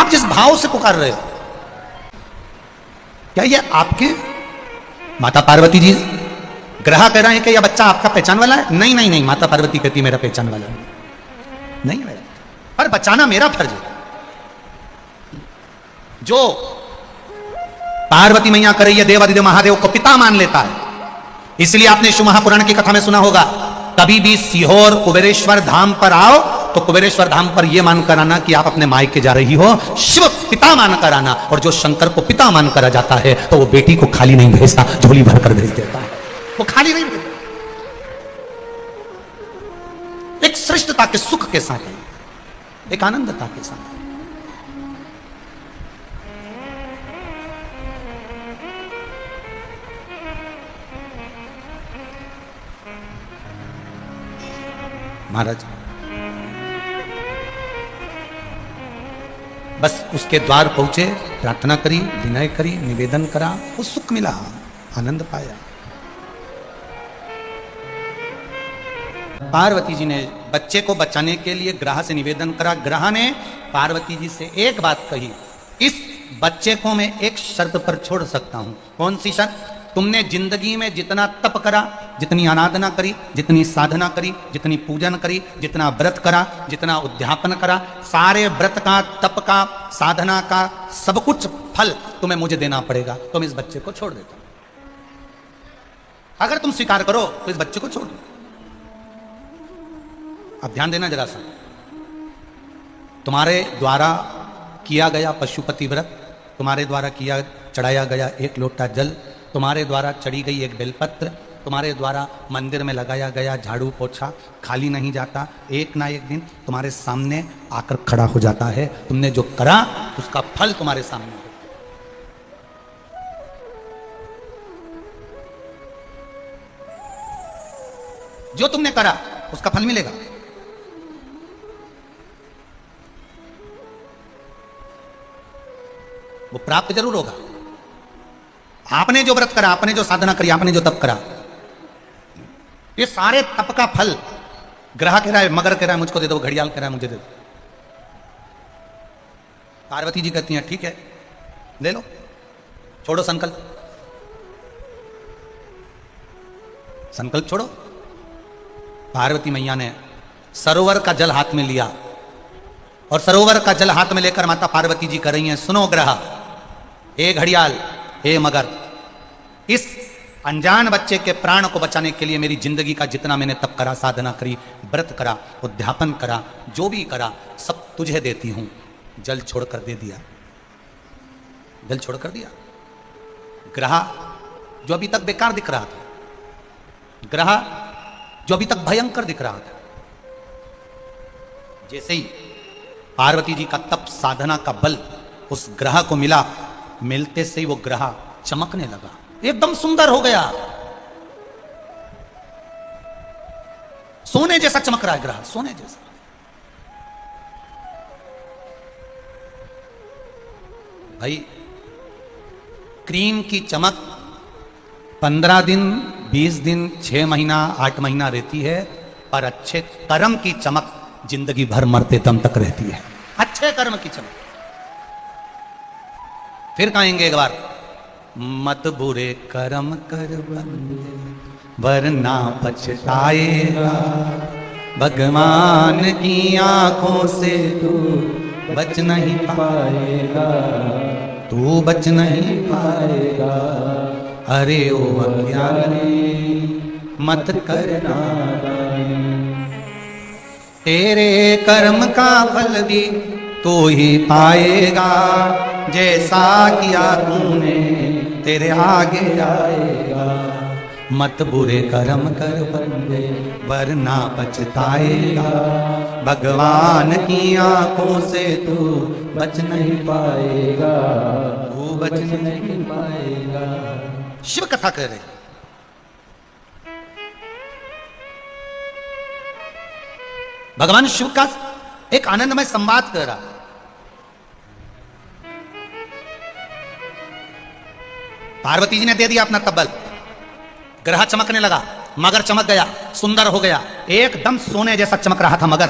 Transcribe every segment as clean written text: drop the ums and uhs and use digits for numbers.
आप जिस भाव से पुकार रहे हो, क्या ये आपके माता पार्वती जी ग्रह कह रहे हैं कि यह बच्चा आपका पहचान वाला है? नहीं नहीं नहीं, माता पार्वती कहती मेरा पहचान वाला नहीं है, पर बचाना मेरा फर्ज है। जो पार्वती मैया कर रही है, देवादिदेव महादेव को पिता मान लेता है। इसलिए आपने शिव महापुराण की कथा में सुना होगा, कभी भी सीहोर कुबेरेश्वर धाम पर आओ तो कुबेरेश्वर धाम पर यह मानकर आना कि आप अपने मायके जा रही हो, शिव पिता मानकर आना। और जो शंकर को पिता मानकर जाता है तो वो बेटी को खाली नहीं भेजता, झोली भरकर भेज देता है, वो खाली नहीं भेजता। एक श्रेष्ठता के सुख के साथ, एक आनंदता के साथ। महाराज बस उसके द्वार पहुंचे, प्रार्थना करी, विनय करी, निवेदन करा, वो सुख मिला, आनंद पाया। पार्वती जी ने बच्चे को बचाने के लिए ग्रह से निवेदन करा। ग्रह ने पार्वती जी से एक बात कही, इस बच्चे को मैं एक शर्त पर छोड़ सकता हूं। कौन सी शर्त? तुमने जिंदगी में जितना तप करा, जितनी आराधना करी, जितनी साधना करी, जितनी पूजन करी, जितना व्रत करा, जितना उद्यापन करा, सारे व्रत का, तप का, साधना का सब कुछ फल तुम्हें मुझे देना पड़ेगा। तुम इस बच्चे को छोड़ देता, अगर तुम स्वीकार करो तो इस बच्चे को छोड़ दो। अब ध्यान देना जरा सा, तुम्हारे द्वारा किया गया पशुपति व्रत, तुम्हारे द्वारा किया चढ़ाया गया एक लोटा जल, तुम्हारे द्वारा चढ़ी गई एक बेलपत्र, तुम्हारे द्वारा मंदिर में लगाया गया झाड़ू पोछा खाली नहीं जाता। एक ना एक दिन तुम्हारे सामने आकर खड़ा हो जाता है। तुमने जो करा उसका फल तुम्हारे सामने हो। जो तुमने करा उसका फल मिलेगा। वो प्राप्त जरूर होगा। आपने जो व्रत करा, आपने जो साधना करी, आपने जो तप करा, ये सारे तप का फल ग्रह कह रहा है, मगर कह रहा है मुझको दे दो, घड़ियाल कह रहा है मुझे दे दो। पार्वती जी कहती हैं ठीक है ले लो, छोड़ो संकल्प, संकल्प छोड़ो। पार्वती मैया ने सरोवर का जल हाथ में लिया और सरोवर का जल हाथ में लेकर माता पार्वती जी कह रही हैं, सुनो ग्रह, ए घड़ियाल, ए मगर, इस अनजान बच्चे के प्राण को बचाने के लिए मेरी जिंदगी का जितना मैंने तप करा, साधना करी, व्रत करा, उद्यापन करा, जो भी करा सब तुझे देती हूं। जल छोड़कर दे दिया, जल छोड़कर दिया। ग्रह जो अभी तक बेकार दिख रहा था, ग्रह जो अभी तक भयंकर दिख रहा था, जैसे ही पार्वती जी का तप साधना का बल उस ग्रह को मिला, मिलते से ही वो ग्रह चमकने लगा, एकदम सुंदर हो गया, सोने जैसा चमक रहा है ग्रह, सोने जैसा। भाई क्रीम की चमक 15 दिन, 20 दिन, 6 महीना, 8 महीना रहती है, पर अच्छे कर्म की चमक जिंदगी भर मरते दम तक रहती है। अच्छे कर्म की चमक। फिर कहेंगे एक बार, मत बुरे कर्म कर बंदे वरना पछताएगा, भगवान की आंखों से तू बच नहीं पाएगा, तू बच नहीं पाएगा। अरे ओ अज्ञानी मत करना, तेरे कर्म का फल भी तो ही पाएगा, जैसा किया तूने तेरे आगे आएगा। मत बुरे कर्म कर बंदे वरना पछताएगा, भगवान की आंखों से तू बच नहीं पाएगा, तू बच नहीं पाएगा। शिव कथा कह रहे, भगवान शिव का एक आनंदमय संवाद कर रहा। पार्वती जी ने दे दिया अपना तब्बल, ग्रह चमकने लगा, मगर चमक गया, सुंदर हो गया, एकदम सोने जैसा चमक रहा था मगर।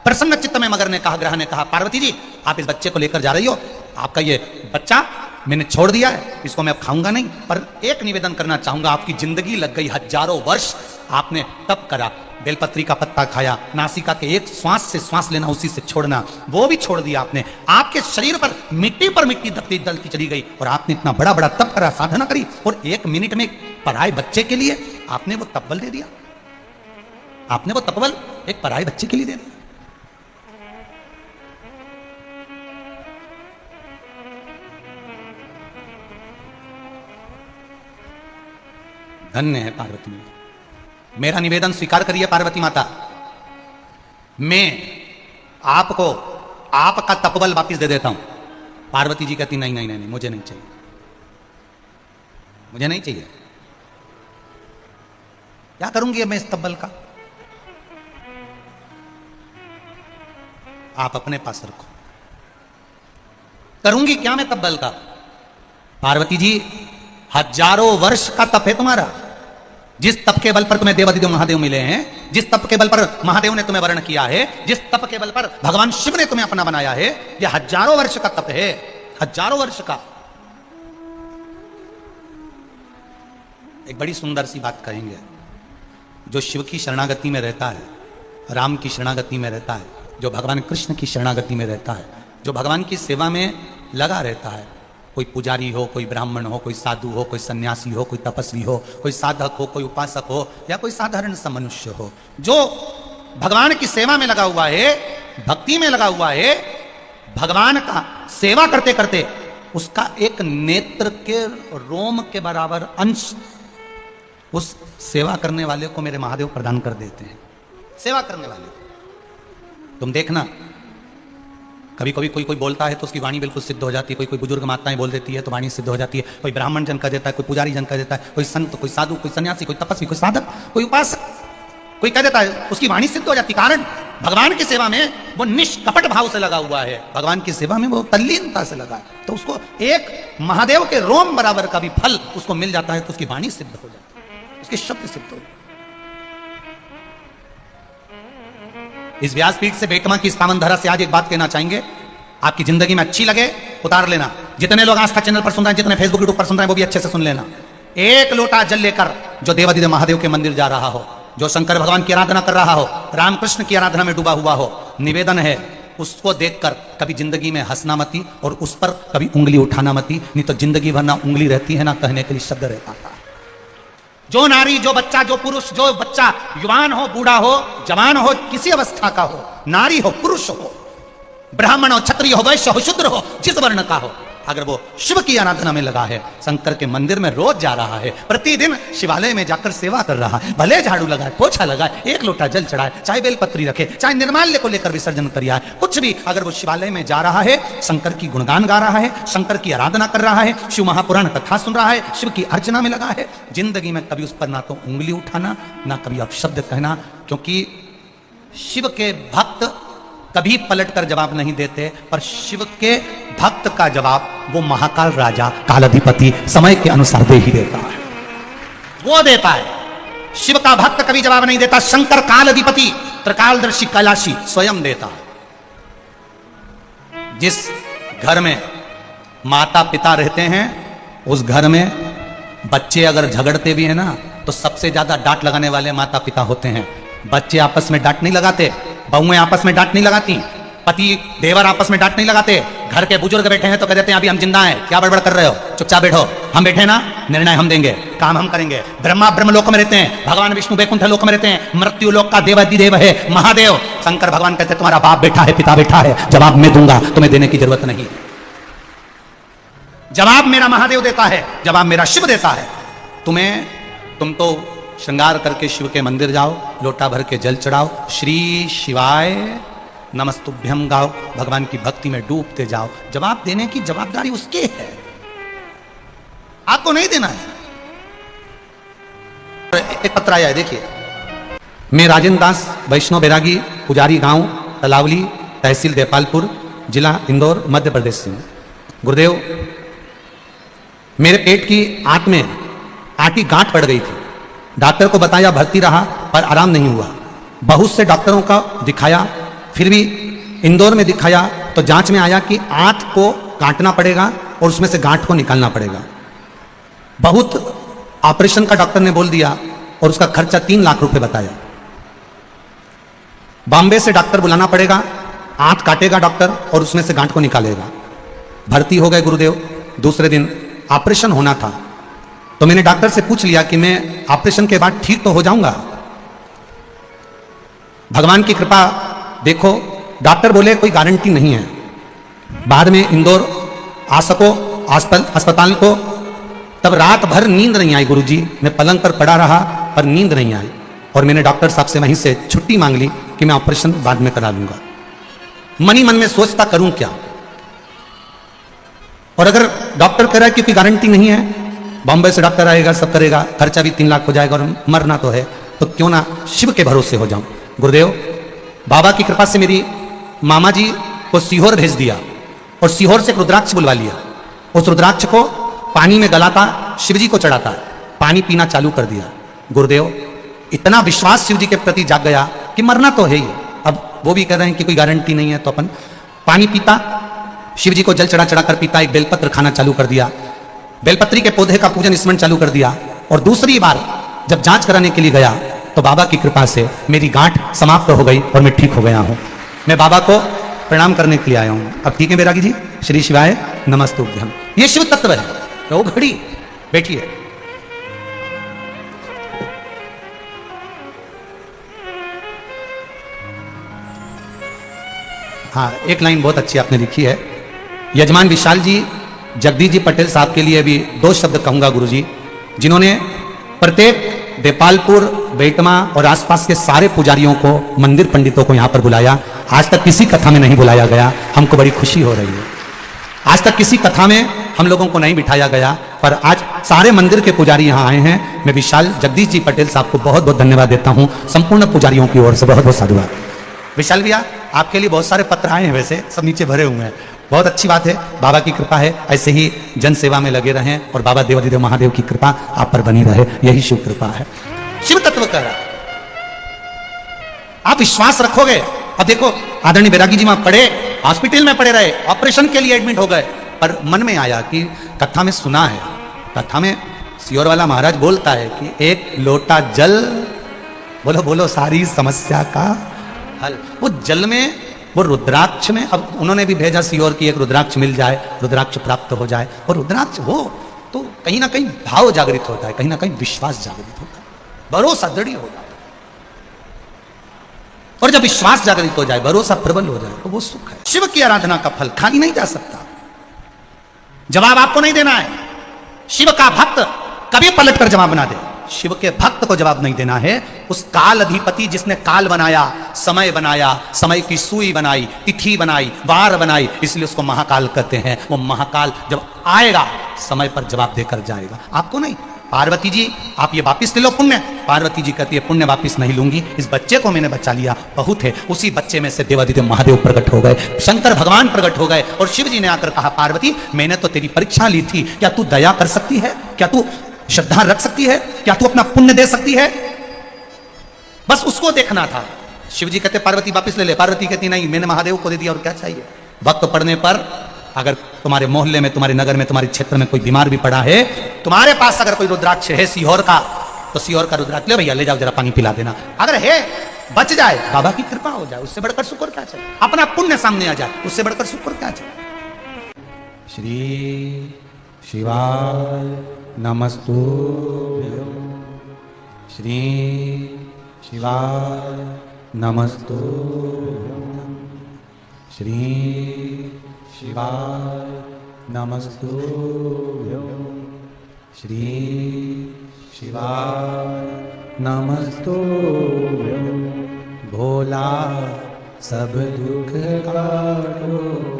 प्रसन्न चित्त में मगर ने कहा, ग्रह ने कहा, पार्वती जी आप इस बच्चे को लेकर जा रही हो, आपका ये बच्चा मैंने छोड़ दिया है, इसको मैं अब खाऊंगा नहीं, पर एक निवेदन करना चाहूंगा, आपकी जिंदगी लग गई, हजारों वर्ष आपने तप करा, बेलपत्री का पत्ता खाया, नासिका के एक श्वास से श्वास लेना, उसी से छोड़ना, वो भी छोड़ दिया आपने, आपके शरीर पर मिट्टी दलती चली गई, और आपने इतना बड़ा बड़ा तप करा, साधना करी, और 1 मिनट में पराये बच्चे के लिए आपने वो तपबल दे दिया, आपने वो तपबल एक पराये बच्चे के लिए दे दिया। धन्य है पार्वती माता। मेरा निवेदन स्वीकार करिए पार्वती माता, मैं आपको आपका तपबल वापिस दे देता हूं। पार्वती जी कहती नहीं नहीं नहीं, नहीं मुझे नहीं चाहिए, मुझे नहीं चाहिए, क्या करूंगी मैं इस तपबल का? आप अपने पास रखो, करूंगी क्या मैं तपबल का? पार्वती जी हजारों वर्ष का तप है तुम्हारा, जिस तप के बल पर तुम्हें देवादिदेव महादेव मिले हैं, जिस तप के बल पर महादेव ने तुम्हें वर्ण किया है, जिस तप के बल पर भगवान शिव ने तुम्हें अपना बनाया है, यह हजारों वर्ष का तप है, हजारों वर्ष का। एक बड़ी सुंदर सी बात कहेंगे, जो शिव की शरणागति में रहता है, राम की शरणागति में रहता है, जो भगवान कृष्ण की शरणागति में रहता है, जो भगवान की सेवा में लगा रहता है, कोई पुजारी हो, कोई ब्राह्मण हो, कोई साधु हो, कोई सन्यासी हो, कोई तपस्वी हो, कोई साधक हो, कोई उपासक हो, या कोई साधारण सा मनुष्य हो, जो भगवान की सेवा में लगा हुआ है, भक्ति में लगा हुआ है, भगवान का सेवा करते करते उसका एक नेत्र के रोम के बराबर अंश उस सेवा करने वाले को मेरे महादेव प्रदान कर देते हैं। सेवा करने वाले तुम देखना, कभी कभी कोई बोलता है तो उसकी वाणी बिल्कुल सिद्ध हो जाती है, कोई बुजुर्ग माताएं बोल देती है तो वाणी सिद्ध हो जाती है, कोई ब्राह्मण जन कह देता है, कोई पुजारी जन कह देता है, कोई संत, कोई साधु, कोई सन्यासी, कोई तपस्वी, कोई साधक, कोई उपासक, कोई कह देता है, उसकी वाणी सिद्ध हो जाती। कारण भगवान की सेवा में वो निष्कपट भाव से लगा हुआ है, भगवान की सेवा में वो तल्लीनता से लगा है, तो उसको एक महादेव के रोम बराबर का भी फल उसको मिल जाता है, तो उसकी वाणी सिद्ध हो जाती है, उसके शब्द सिद्ध हो जाते। इस व्यासपीठ से बेटमा की इस पावन धरा से आज एक बात कहना चाहेंगे, आपकी जिंदगी में अच्छी लगे उतार लेना। जितने लोग आस्था चैनल पर सुन रहे हैं, जितने फेसबुक यूट्यूब पर सुन रहे हैं, वो भी अच्छे से सुन लेना। 1 लोटा जल लेकर जो देवादिदेव महादेव के मंदिर जा रहा हो, जो शंकर भगवान की आराधना कर रहा हो, रामकृष्ण की आराधना में डूबा हुआ हो, निवेदन है उसको देखकर कभी जिंदगी में हंसना मती, और उस पर कभी उंगली उठाना मती, नहीं तो जिंदगी भर ना उंगली रहती है, ना कहने के लिए शब्द रह पाता। जो नारी, जो बच्चा, जो पुरुष, जो बच्चा युवान हो, बूढ़ा हो, जवान हो, किसी अवस्था का हो, नारी हो, पुरुष हो, ब्राह्मण हो, क्षत्रिय हो, वैश्य हो, शूद्र हो, जिस वर्ण का हो, अगर वो शिव की आराधना में लगा है, शंकर के मंदिर में रोज जा रहा है, प्रतिदिन शिवालय में जाकर सेवा कर रहा है, भले झाड़ू लगाए, पोछा लगाए, 1 लोटा जल चढ़ाए, चाहे बेलपत्री रखे, चाहे निर्माल्य को लेकर विसर्जन करिया है, कुछ भी, अगर वो शिवालय में जा रहा है, शंकर की गुणगान गा रहा है, शंकर की आराधना कर रहा है, शिव महापुराण कथा सुन रहा है, शिव की अर्चना में लगा है, जिंदगी में कभी उस पर ना तो उंगली उठाना, ना कभी अपशब्द कहना, क्योंकि शिव के भक्त कभी पलट कर जवाब नहीं देते, पर शिव के भक्त का जवाब वो महाकाल राजा कालाधिपति समय के अनुसार दे ही देता है, वो देता है। शिव का भक्त कभी जवाब नहीं देता, शंकर कालाधिपति त्रिकालदर्शी कैलाशी स्वयं देता है। जिस घर में माता पिता रहते हैं, उस घर में बच्चे अगर झगड़ते भी हैं ना, तो सबसे ज्यादा डांट लगाने वाले माता पिता होते हैं। बच्चे आपस में डांट नहीं लगाते, बहुएं आपस में डांट नहीं लगाती, पति देवर आपस में डांट नहीं लगाते। घर के बुजुर्ग बैठे हैं तो कह देते हैं अभी हम जिंदा हैं, क्या बड़बड़ कर रहे हो, चुपचाप बैठो, हम बैठे ना, निर्णय हम देंगे, काम हम करेंगे। ब्रह्मा ब्रह्मलोक में रहते हैं, भगवान विष्णु वैकुंठ लोक में रहते हैं, मृत्यु लोक का देवाधिदेव है महादेव। शंकर भगवान कहते हैं तुम्हारा बाप बैठा है, पिता बैठा है, जवाब मैं दूंगा, तुम्हें देने की जरूरत नहीं। जवाब मेरा महादेव देता है, जवाब मेरा शिव देता है। तुम तो श्रृंगार करके शिव के मंदिर जाओ, लोटा भर के जल चढ़ाओ, श्री शिवाय नमस्तुभ्यम गाओ, भगवान की भक्ति में डूबते जाओ। जवाब देने की जवाबदारी उसके है, आपको नहीं देना है। एक पत्र आया है, देखिए। मैं राजेंद्र दास, वैष्णव बैरागी, पुजारी, गांव तलावली, तहसील देपालपुर, जिला इंदौर, मध्य प्रदेश से। गुरुदेव, मेरे पेट की आंत में आटी गांठ पड़ गई थी, डॉक्टर को बताया, भर्ती रहा, पर आराम नहीं हुआ। बहुत से डॉक्टरों का दिखाया, फिर भी इंदौर में दिखाया तो जांच में आया कि आंत को काटना पड़ेगा और उसमें से गांठ को निकालना पड़ेगा। बहुत ऑपरेशन का डॉक्टर ने बोल दिया और उसका खर्चा 3 लाख रुपए बताया। बॉम्बे से डॉक्टर बुलाना पड़ेगा, आंत काटेगा डॉक्टर और उसमें से गांठ को निकालेगा। भर्ती हो गए गुरुदेव। दूसरे दिन ऑपरेशन होना था तो मैंने डॉक्टर से पूछ लिया कि मैं ऑपरेशन के बाद ठीक तो हो जाऊंगा। भगवान की कृपा देखो, डॉक्टर बोले कोई गारंटी नहीं है। बाद में इंदौर आ सको अस्पताल को, तब रात भर नींद नहीं आई गुरुजी। मैं पलंग पर पड़ा रहा पर नींद नहीं आई और मैंने डॉक्टर साहब से वहीं से छुट्टी मांग ली कि मैं ऑपरेशन बाद में करा लूंगा। मन ही मन में सोचता करूं क्या, और अगर डॉक्टर कह रहा है कि कोई गारंटी नहीं है, बॉम्बे से डॉक्टर आएगा सब करेगा, खर्चा भी 3 लाख हो जाएगा और मरना तो है, तो क्यों ना शिव के भरोसे हो जाऊं। गुरुदेव बाबा की कृपा से मेरी मामा जी को सीहोर भेज दिया और सीहोर से एक रुद्राक्ष बुलवा लिया। उस रुद्राक्ष को पानी में गलाता, शिव जी को चढ़ाता, पानी पीना चालू कर दिया। गुरुदेव इतना विश्वास शिव जी के प्रति जाग गया कि मरना तो है ही। अब वो भी कह रहे हैं कि कोई गारंटी नहीं है, तो अपन पानी पीता, शिव जी को जल चढ़ा चढ़ा कर पीता, एक बेलपत्र खाना चालू कर दिया, बेलपत्री के पौधे का पूजन स्मरण चालू कर दिया। और दूसरी बार जब जांच कराने के लिए गया तो बाबा की कृपा से मेरी गांठ समाप्त हो गई और मैं ठीक हो गया हूं। मैं बाबा को प्रणाम करने के लिए आया हूं। अब ठीक है बैरागी जी, श्री शिवाय नमस्तुभ्यम। ये शिव तत्व है। तो घड़ी बैठिए। हाँ, एक लाइन बहुत अच्छी आपने लिखी है। यजमान विशाल जी, जगदीश जी पटेल साहब के लिए भी 2 शब्द कहूंगा गुरुजी, जिन्होंने प्रत्येक देपालपुर, बेटमा और आसपास के सारे पुजारियों को, मंदिर पंडितों को यहां पर बुलाया। आज तक किसी कथा में नहीं बुलाया गया, हमको बड़ी खुशी हो रही है। आज तक किसी कथा में हम लोगों को नहीं बिठाया गया, पर आज सारे मंदिर के पुजारी यहां आए हैं। मैं विशाल जगदीश जी पटेल साहब को बहुत बहुत धन्यवाद देता हूं, संपूर्ण पुजारियों की ओर से बहुत बहुत साधुवाद। विशाल भैया, आपके लिए बहुत सारे पत्र आए हैं, वैसे सब नीचे भरे हुए हैं, बहुत अच्छी बात है। बाबा की कृपा है, ऐसे ही जन सेवा में लगे रहें और बाबा देवाधिदेव महादेव की कृपा आप पर बनी रहे, यही शिव कृपा है। शिव तत्व कह रहा, आप विश्वास रखोगे। अब देखो आदरणीय बैरागी जी वहां पड़े, हॉस्पिटल में पड़े रहे, ऑपरेशन के लिए एडमिट हो गए, पर मन में आया कि कथा में सुना है, कथा में सियोर वाला महाराज बोलता है कि एक लोटा जल, बोलो बोलो सारी समस्या का हल। वो जल में, वो रुद्राक्ष में, अब उन्होंने भी भेजा सियोर की एक रुद्राक्ष मिल जाए, रुद्राक्ष प्राप्त हो जाए। और रुद्राक्ष हो तो कहीं ना कहीं भाव जागृत होता है, कहीं ना कहीं विश्वास जागृत होता है, भरोसा दृढ़ हो जाता है। और जब विश्वास जागृत हो जाए, भरोसा प्रबल हो जाए, तो वो सुख है। शिव की आराधना का फल खाली नहीं जा सकता। जवाब आपको नहीं देना है। शिव का भक्त कभी पलट कर जवाब ना दे। शिव के भक्त को जवाब नहीं देना है। उस काल अधिपति जिसने काल बनाया, समय बनाया, समय की सुई बनाई, तिथि बनाई, वार बनाई, इसलिए उसको महाकाल कहते हैं। वो महाकाल जब आएगा समय पर जवाब देकर जाएगा, आपको नहीं। पार्वती जी आप ये वापिस ले लो पुण्य। पार्वती जी कहती है पुण्य वापिस नहीं लूंगी, इस बच्चे को मैंने बचा लिया, बहुत है। उसी बच्चे में से देवादिदेव महादेव प्रकट हो गए, शंकर भगवान प्रकट हो गए और शिव जी ने आकर कहा पार्वती मैंने तो तेरी परीक्षा ली थी, क्या तू दया कर सकती है, क्या तू श्रद्धा रख सकती है, क्या तू अपना पुण्य दे सकती है? बस उसको देखना था। शिव जी कहते पार्वती वापिस ले ले। पार्वती कहती नहीं, मैंने महादेव को दे दिया और क्या चाहिए। वक्त पड़ने पर अगर तुम्हारे मोहल्ले में, तुम्हारे नगर में, तुम्हारे क्षेत्र में कोई बीमार भी पड़ा है, तुम्हारे पास अगर कोई रुद्राक्ष है सीहोर का, तो सीहोर का रुद्राक्ष ले भैया, ले जाओ जरा पानी पिला देना। अगर है बच जाए, बाबा की कृपा हो जाए, उससे बढ़कर शुक्र क्या चाहिए। अपना पुण्य सामने आ जाए, उससे बढ़कर शुक्र क्या चाहिए। श्री शिवाय नमस्तुभ्यं, श्री शिवाय नमस्तुभ्यं, श्री शिवाय नमस्तुभ्यं, श्री शिवाय नमस्तुभ्यं। भोला सब दुख काटो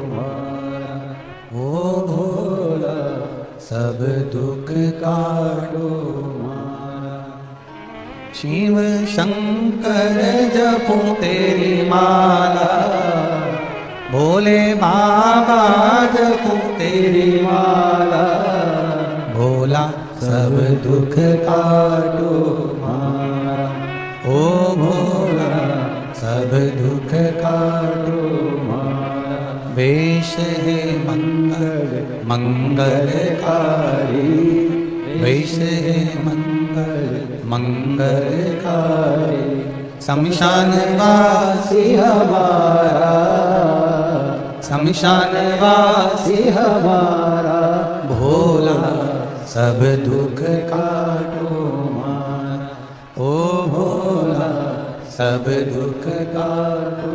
मारा, ओ भोला सब दुख काटो मारा। शिव शंकर जपो तेरी माला, भोले बाबा जपो तेरी माला, भोला सब दुख काटो मारा, ओ भोला सब दुख का काटो मारा, वेश है मंगल मंगलकारी, वेश है मंगल मंगलकारी। शमशान वासी हमारा, शमशान वासी हमारा, भोला सब दुख काटो मारा, ओ भोला सब दुख काटो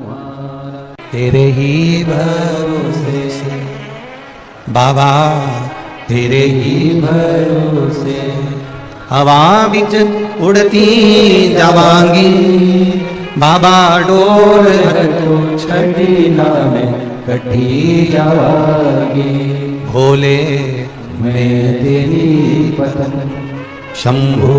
मारा। तेरे ही भरोसे से बाबा, तेरे ही भरोसे हवा बिच उड़ती जावांगी बाबा, डोर तो छठी नामे कटी जावागी, भोले मैं तेरी पतन शंभू